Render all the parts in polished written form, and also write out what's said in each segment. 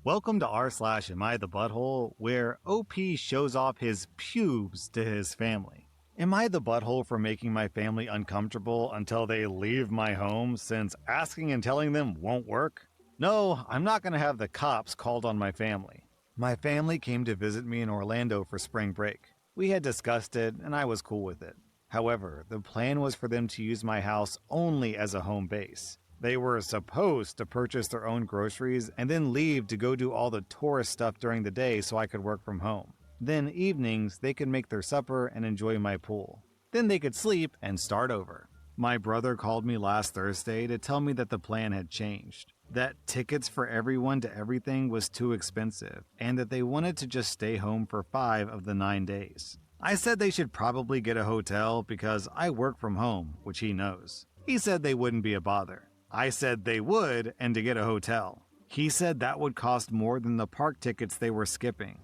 Welcome to r/Am I the Butthole, where OP shows off his pubes to his family. Am I the butthole for making my family uncomfortable until they leave my home, since asking and telling them won't work? No, I'm not going to have the cops called on my family. My family came to visit me in Orlando for spring break. We had discussed it, and I was cool with it. However, the plan was for them to use my house only as a home base. They were supposed to purchase their own groceries and then leave to go do all the tourist stuff during the day so I could work from home. Then evenings, they could make their supper and enjoy my pool. Then they could sleep and start over. My brother called me last Thursday to tell me that the plan had changed, that tickets for everyone to everything was too expensive, and that they wanted to just stay home for 5 of the 9 days. I said they should probably get a hotel because I work from home, which he knows. He said they wouldn't be a bother. I said they would, and to get a hotel. He said that would cost more than the park tickets they were skipping.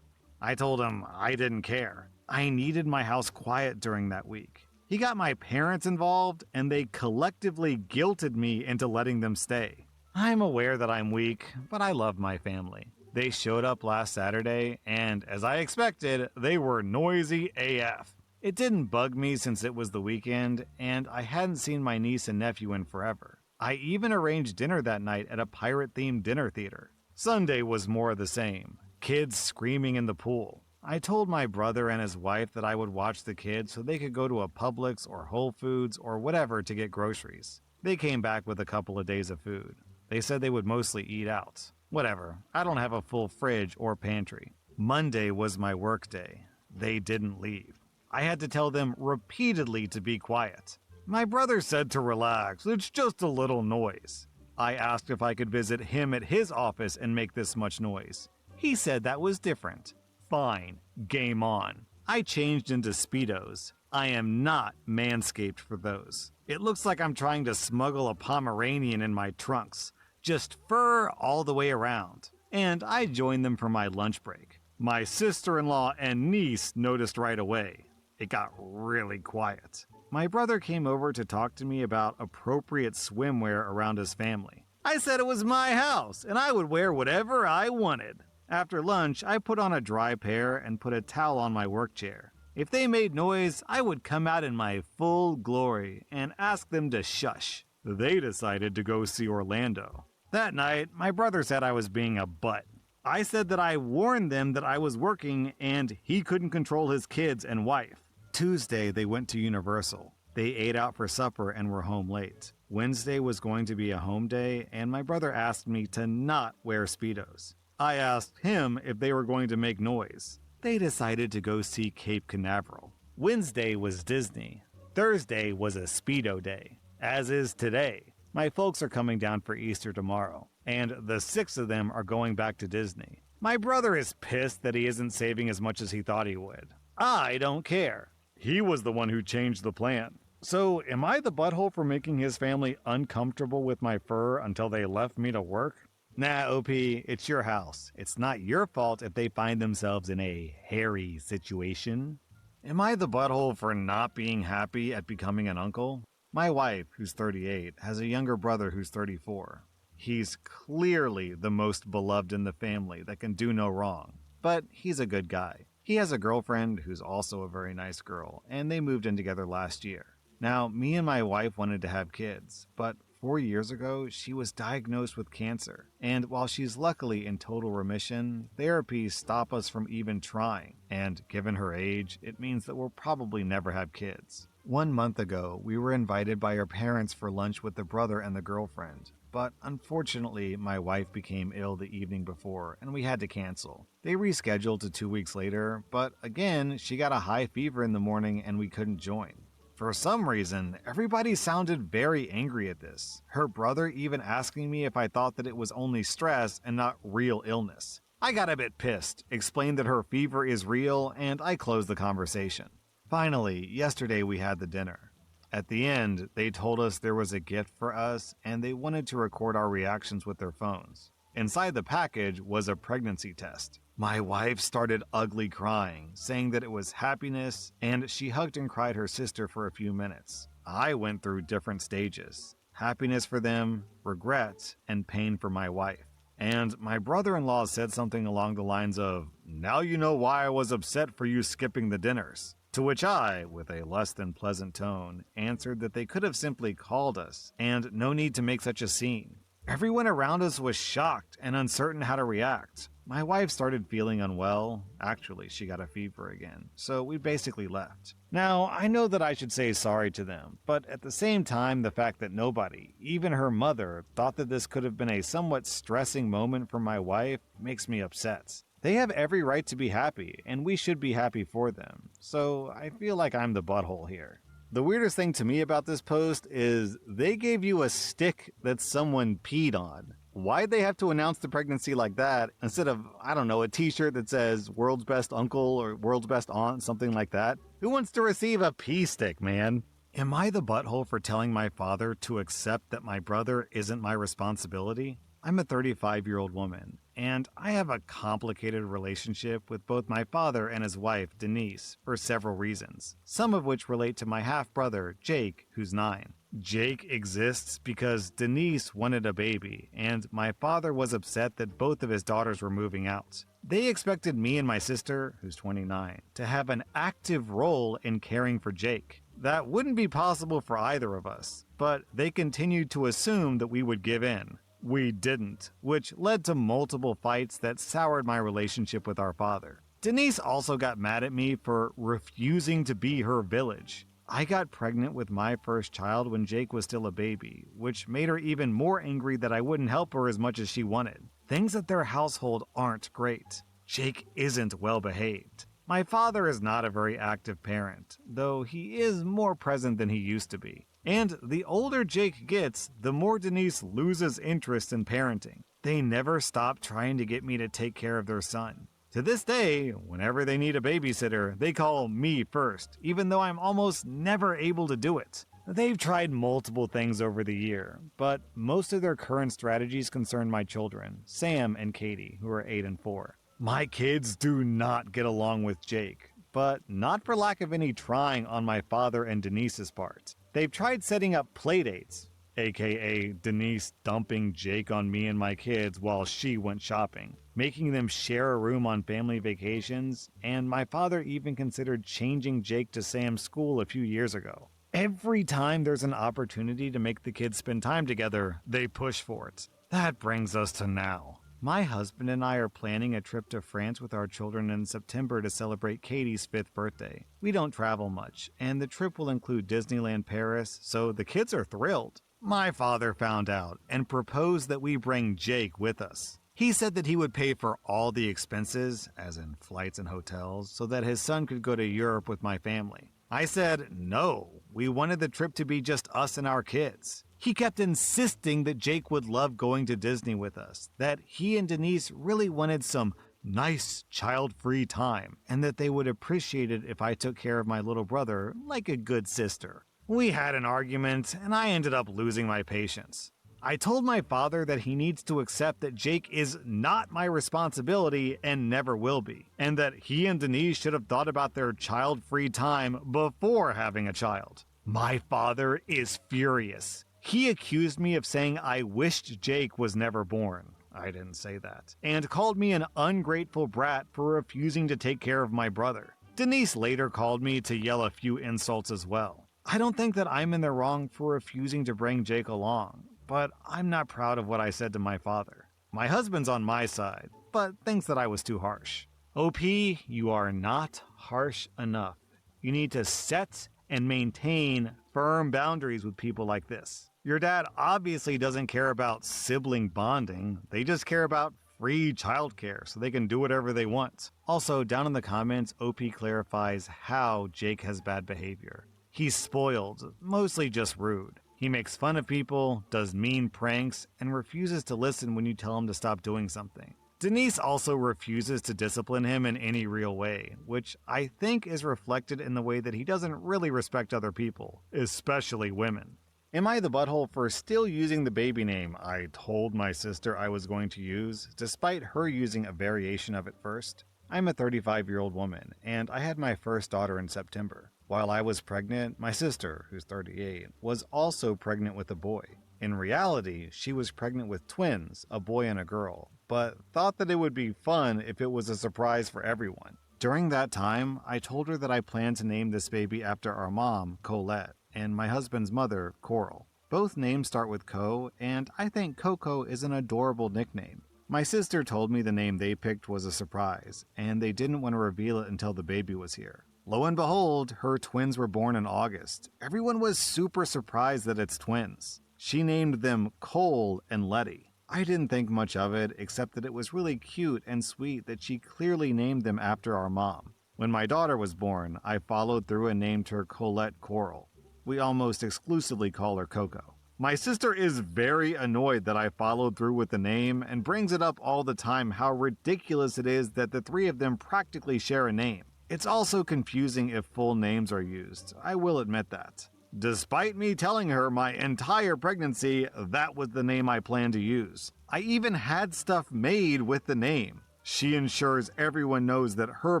I told him I didn't care. I needed my house quiet during that week. He got my parents involved, and they collectively guilted me into letting them stay. I'm aware that I'm weak, but I love my family. They showed up last Saturday, and as I expected, they were noisy AF. It didn't bug me since it was the weekend, and I hadn't seen my niece and nephew in forever. I even arranged dinner that night at a pirate-themed dinner theater. Sunday was more of the same. Kids screaming in the pool. I told my brother and his wife that I would watch the kids so they could go to a Publix or Whole Foods or whatever to get groceries. They came back with a couple of days of food. They said they would mostly eat out. Whatever, I don't have a full fridge or pantry. Monday was my work day. They didn't leave. I had to tell them repeatedly to be quiet. My brother said to relax, it's just a little noise. I asked if I could visit him at his office and make this much noise. He said that was different. Fine, game on. I changed into Speedos. I am not manscaped for those. It looks like I'm trying to smuggle a Pomeranian in my trunks. Just fur all the way around. And I joined them for my lunch break. My sister-in-law and niece noticed right away. It got really quiet. My brother came over to talk to me about appropriate swimwear around his family. I said it was my house, and I would wear whatever I wanted. After lunch, I put on a dry pair and put a towel on my work chair. If they made noise, I would come out in my full glory and ask them to shush. They decided to go see Orlando. That night, my brother said I was being a butt. I said that I warned them that I was working and he couldn't control his kids and wife. Tuesday, they went to Universal. They ate out for supper and were home late. Wednesday was going to be a home day, and my brother asked me to not wear Speedos. I asked him if they were going to make noise. They decided to go see Cape Canaveral. Wednesday was Disney. Thursday was a Speedo day, as is today. My folks are coming down for Easter tomorrow, and the 6 of them are going back to Disney. My brother is pissed that he isn't saving as much as he thought he would. I don't care. He was the one who changed the plan. So, am I the butthole for making his family uncomfortable with my fur until they left me to work? Nah, OP, it's your house. It's not your fault if they find themselves in a hairy situation. Am I the butthole for not being happy at becoming an uncle? My wife, who's 38, has a younger brother who's 34. He's clearly the most beloved in the family that can do no wrong, but he's a good guy. He has a girlfriend who's also a very nice girl, and they moved in together last year. Now, me and my wife wanted to have kids, but 4 years ago, she was diagnosed with cancer. And while she's luckily in total remission, therapies stop us from even trying. And given her age, it means that we'll probably never have kids. 1 month ago, we were invited by her parents for lunch with the brother and the girlfriend. But unfortunately, my wife became ill the evening before, and we had to cancel. They rescheduled to 2 weeks later, but again, she got a high fever in the morning and we couldn't join. For some reason, everybody sounded very angry at this. Her brother even asking me if I thought that it was only stress and not real illness. I got a bit pissed, explained that her fever is real, and I closed the conversation. Finally, yesterday we had the dinner. At the end, they told us there was a gift for us and they wanted to record our reactions with their phones. Inside the package was a pregnancy test. My wife started ugly crying, saying that it was happiness, and she hugged and cried her sister for a few minutes. I went through different stages. Happiness for them, regret, and pain for my wife. And my brother-in-law said something along the lines of, "Now you know why I was upset for you skipping the dinners." To which I, with a less than pleasant tone, answered that they could have simply called us, and no need to make such a scene. Everyone around us was shocked and uncertain how to react. My wife started feeling unwell. Actually, she got a fever again, so we basically left. Now, I know that I should say sorry to them, but at the same time, the fact that nobody, even her mother, thought that this could have been a somewhat stressing moment for my wife makes me upset. They have every right to be happy, and we should be happy for them, so I feel like I'm the butthole here. The weirdest thing to me about this post is they gave you a stick that someone peed on. Why'd they have to announce the pregnancy like that instead of, I don't know, a t-shirt that says world's best uncle or world's best aunt, something like that? Who wants to receive a pee stick, man? Am I the butthole for telling my father to accept that my brother isn't my responsibility? I'm a 35-year-old woman, and I have a complicated relationship with both my father and his wife, Denise, for several reasons, some of which relate to my half-brother, Jake, who's 9. Jake exists because Denise wanted a baby, and my father was upset that both of his daughters were moving out. They expected me and my sister, who's 29, to have an active role in caring for Jake. That wouldn't be possible for either of us, but they continued to assume that we would give in. We didn't, which led to multiple fights that soured my relationship with our father. Denise also got mad at me for refusing to be her village. I got pregnant with my first child when Jake was still a baby, which made her even more angry that I wouldn't help her as much as she wanted. Things at their household aren't great. Jake isn't well behaved. My father is not a very active parent, though he is more present than he used to be. And the older Jake gets, the more Denise loses interest in parenting. They never stop trying to get me to take care of their son. To this day, whenever they need a babysitter, they call me first, even though I'm almost never able to do it. They've tried multiple things over the year, but most of their current strategies concern my children, Sam and Katie, who are 8 and 4. My kids do not get along with Jake, but not for lack of any trying on my father and Denise's part. They've tried setting up playdates, aka Denise dumping Jake on me and my kids while she went shopping, making them share a room on family vacations, and my father even considered changing Jake to Sam's school a few years ago. Every time there's an opportunity to make the kids spend time together, they push for it. That brings us to now. My husband and I are planning a trip to France with our children in September to celebrate Katie's 5th birthday. We don't travel much, and the trip will include Disneyland Paris, so the kids are thrilled. My father found out and proposed that we bring Jake with us. He said that he would pay for all the expenses, as in flights and hotels, so that his son could go to Europe with my family. I said no, we wanted the trip to be just us and our kids. He kept insisting that Jake would love going to Disney with us, that he and Denise really wanted some nice child-free time, and that they would appreciate it if I took care of my little brother like a good sister. We had an argument, and I ended up losing my patience. I told my father that he needs to accept that Jake is not my responsibility and never will be, and that he and Denise should have thought about their child-free time before having a child. My father is furious. He accused me of saying I wished Jake was never born. I didn't say that. And called me an ungrateful brat for refusing to take care of my brother. Denise later called me to yell a few insults as well. I don't think that I'm in the wrong for refusing to bring Jake along, but I'm not proud of what I said to my father. My husband's on my side, but thinks that I was too harsh. OP, you are not harsh enough. You need to set and maintain firm boundaries with people like this. Your dad obviously doesn't care about sibling bonding. They just care about free childcare so they can do whatever they want. Also, down in the comments, OP clarifies how Jake has bad behavior. He's spoiled, mostly just rude. He makes fun of people, does mean pranks, and refuses to listen when you tell him to stop doing something. Denise also refuses to discipline him in any real way, which I think is reflected in the way that he doesn't really respect other people, especially women. Am I the butthole for still using the baby name I told my sister I was going to use, despite her using a variation of it first? I'm a 35-year-old woman, and I had my first daughter in September. While I was pregnant, my sister, who's 38, was also pregnant with a boy. In reality, she was pregnant with twins, a boy and a girl, but thought that it would be fun if it was a surprise for everyone. During that time, I told her that I planned to name this baby after our mom, Colette, and my husband's mother, Coral. Both names start with Co, and I think Coco is an adorable nickname. My sister told me the name they picked was a surprise, and they didn't want to reveal it until the baby was here. Lo and behold, her twins were born in August. Everyone was super surprised that it's twins. She named them Cole and Letty. I didn't think much of it, except that it was really cute and sweet that she clearly named them after our mom. When my daughter was born, I followed through and named her Colette Coral. We almost exclusively call her Coco. My sister is very annoyed that I followed through with the name and brings it up all the time how ridiculous it is that the three of them practically share a name. It's also confusing if full names are used, I will admit that. Despite me telling her my entire pregnancy that was the name I planned to use. I even had stuff made with the name. She ensures everyone knows that her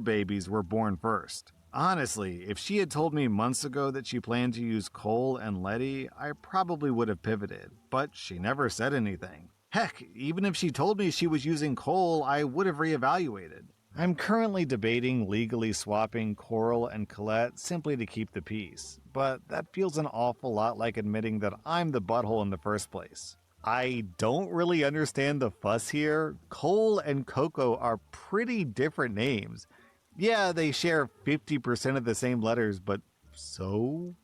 babies were born first. Honestly, if she had told me months ago that she planned to use Cole and Letty, I probably would have pivoted, but she never said anything. Heck, even if she told me she was using Cole, I would have reevaluated. I'm currently debating legally swapping Coral and Colette simply to keep the peace, but that feels an awful lot like admitting that I'm the butthole in the first place. I don't really understand the fuss here. Cole and Coco are pretty different names. Yeah, they share 50% of the same letters, but so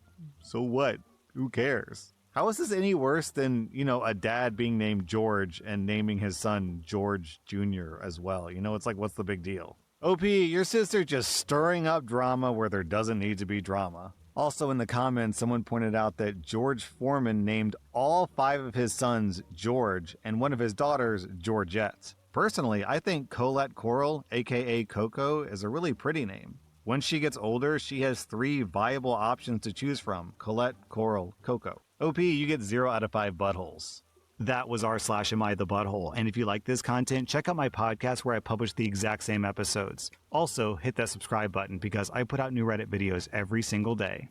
what? Who cares? How is this any worse than, a dad being named George and naming his son George Jr. as well? It's like, what's the big deal? OP, your sister just stirring up drama where there doesn't need to be drama. Also in the comments, someone pointed out that George Foreman named all 5 of his sons George and one of his daughters Georgette. Personally, I think Colette Coral, aka Coco, is a really pretty name. When she gets older, she has 3 viable options to choose from: Colette, Coral, Coco. OP, you get 0 out of 5 buttholes. That was r/Am I the Butthole, and if you like this content, check out my podcast where I publish the exact same episodes. Also, hit that subscribe button because I put out new Reddit videos every single day.